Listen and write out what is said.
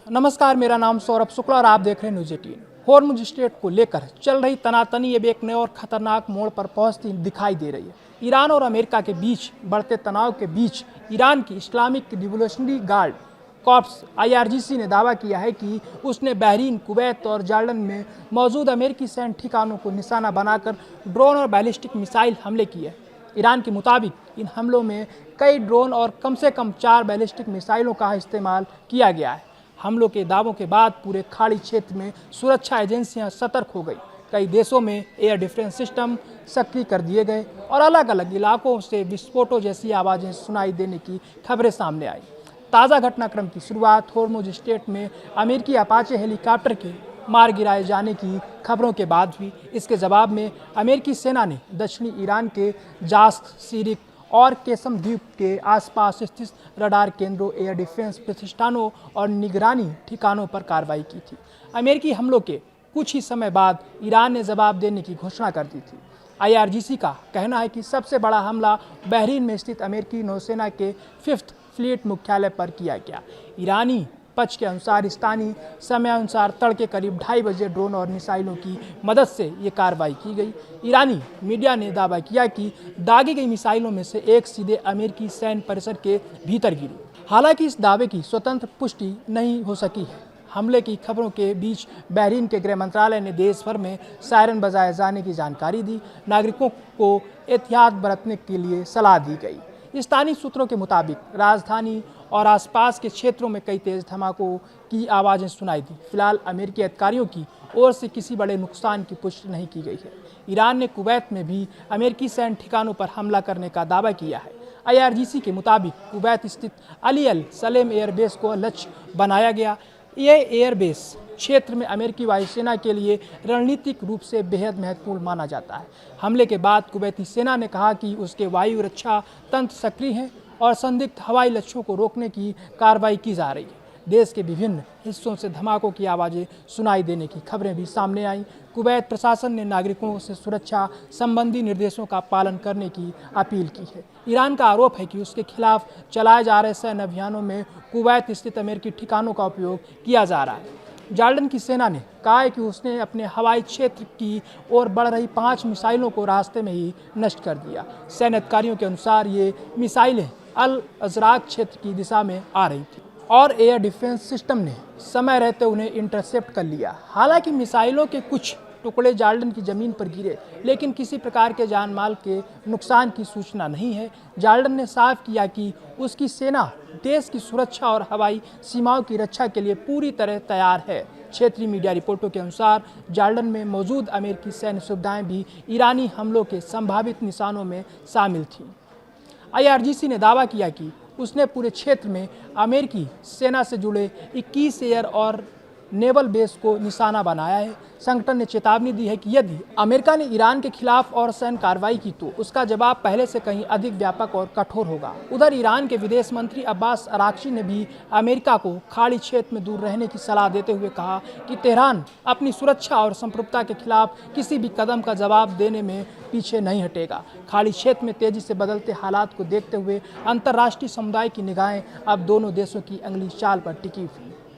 नमस्कार, मेरा नाम सौरभ शुक्ला और आप देख रहे हैं न्यूज़ 18। हॉर्मुज स्ट्रेट को लेकर चल रही तनातनी अब एक नए और खतरनाक मोड़ पर पहुंचती दिखाई दे रही है। ईरान और अमेरिका के बीच बढ़ते तनाव के बीच ईरान की Islamic revolutionary guard corps IRGC ने दावा किया है कि उसने बहरीन, कुवैत और जॉर्डन में मौजूद अमेरिकी सैन्य ठिकानों को निशाना बनाकर ड्रोन और बैलिस्टिक मिसाइल हमले किए। ईरान के मुताबिक इन हमलों में कई ड्रोन और कम से कम 4 बैलिस्टिक मिसाइलों का इस्तेमाल किया गया है। हमलों के दावों के बाद पूरे खाड़ी क्षेत्र में सुरक्षा एजेंसियां सतर्क हो गई। कई देशों में एयर डिफेंस सिस्टम सक्रिय कर दिए गए और अलग अलग इलाकों से विस्फोटों जैसी आवाज़ें सुनाई देने की खबरें सामने आई। ताज़ा घटनाक्रम की शुरुआत हॉर्मुज स्ट्रेट में अमेरिकी अपाचे हेलीकॉप्टर के मार गिराए जाने की खबरों के बाद हुई। इसके जवाब में अमेरिकी सेना ने दक्षिणी ईरान के जास्क, सीरिक और केसम द्वीप के आसपास स्थित रडार केंद्रों, एयर डिफेंस प्रतिष्ठानों और निगरानी ठिकानों पर कार्रवाई की थी। अमेरिकी हमलों के कुछ ही समय बाद ईरान ने जवाब देने की घोषणा कर दी थी। IRGC का कहना है कि सबसे बड़ा हमला बहरीन में स्थित अमेरिकी नौसेना के 5th फ्लीट मुख्यालय पर किया गया। ईरानी पक्ष के अनुसार स्थानीय समयानुसार तड़के करीब 2:30 बजे ड्रोन और मिसाइलों की मदद से ये कार्रवाई की गई। ईरानी मीडिया ने दावा किया कि दागी गई मिसाइलों में से एक सीधे अमेरिकी सैन्य परिसर के भीतर गिरी। हालांकि इस दावे की स्वतंत्र पुष्टि नहीं हो सकी है। हमले की खबरों के बीच बहरीन के गृह मंत्रालय ने देश भर में सायरन बजाए जाने की जानकारी दी। नागरिकों को एहतियात बरतने के लिए सलाह दी गई। स्थानीय सूत्रों के मुताबिक राजधानी और आसपास के क्षेत्रों में कई तेज धमाकों की आवाज़ें सुनाई दी। फिलहाल अमेरिकी अधिकारियों की ओर से किसी बड़े नुकसान की पुष्टि नहीं की गई है। ईरान ने कुवैत में भी अमेरिकी सैन्य ठिकानों पर हमला करने का दावा किया है। IRGC के मुताबिक कुवैत स्थित अली अल सलेम एयरबेस को लक्ष्य बनाया गया। यह एयरबेस क्षेत्र में अमेरिकी वायुसेना के लिए रणनीतिक रूप से बेहद महत्वपूर्ण माना जाता है। हमले के बाद कुवैती सेना ने कहा कि उसके वायु रक्षा तंत्र सक्रिय हैं और संदिग्ध हवाई लक्ष्यों को रोकने की कार्रवाई की जा रही है। देश के विभिन्न हिस्सों से धमाकों की आवाज़ें सुनाई देने की खबरें भी सामने आईं। कुवैत प्रशासन ने नागरिकों से सुरक्षा संबंधी निर्देशों का पालन करने की अपील की है। ईरान का आरोप है कि उसके खिलाफ चलाए जा रहे सैन्य अभियानों में कुवैत स्थित अमेरिकी ठिकानों का उपयोग किया जा रहा है। जॉर्डन की सेना ने कहा है कि उसने अपने हवाई क्षेत्र की ओर बढ़ रही 5 मिसाइलों को रास्ते में ही नष्ट कर दिया। सैन्य अधिकारियों के अनुसार ये मिसाइलें अल अजराक क्षेत्र की दिशा में आ रही थी और एयर डिफेंस सिस्टम ने समय रहते उन्हें इंटरसेप्ट कर लिया। हालांकि मिसाइलों के कुछ टुकड़े जॉर्डन की ज़मीन पर गिरे, लेकिन किसी प्रकार के जान माल के नुकसान की सूचना नहीं है। जॉर्डन ने साफ किया कि उसकी सेना देश की सुरक्षा और हवाई सीमाओं की रक्षा के लिए पूरी तरह तैयार है। क्षेत्रीय मीडिया रिपोर्टों के अनुसार जॉर्डन में मौजूद अमेरिकी सैन्य सुविधाएं भी ईरानी हमलों के संभावित निशानों में शामिल थीं। IRGC ने दावा किया कि उसने पूरे क्षेत्र में अमेरिकी सेना से जुड़े 21 एयर और नेवल बेस को निशाना बनाया है। संगठन ने चेतावनी दी है कि यदि अमेरिका ने ईरान के खिलाफ और सैन्य कार्रवाई की तो उसका जवाब पहले से कहीं अधिक व्यापक और कठोर होगा। उधर ईरान के विदेश मंत्री अब्बास अराक्ची ने भी अमेरिका को खाड़ी क्षेत्र में दूर रहने की सलाह देते हुए कहा कि तेहरान अपनी सुरक्षा और संप्रभुता के खिलाफ किसी भी कदम का जवाब देने में पीछे नहीं हटेगा। खाड़ी क्षेत्र में तेजी से बदलते हालात को देखते हुए अंतर्राष्ट्रीय समुदाय की निगाहें अब दोनों देशों की अगली चाल पर टिकी हुई।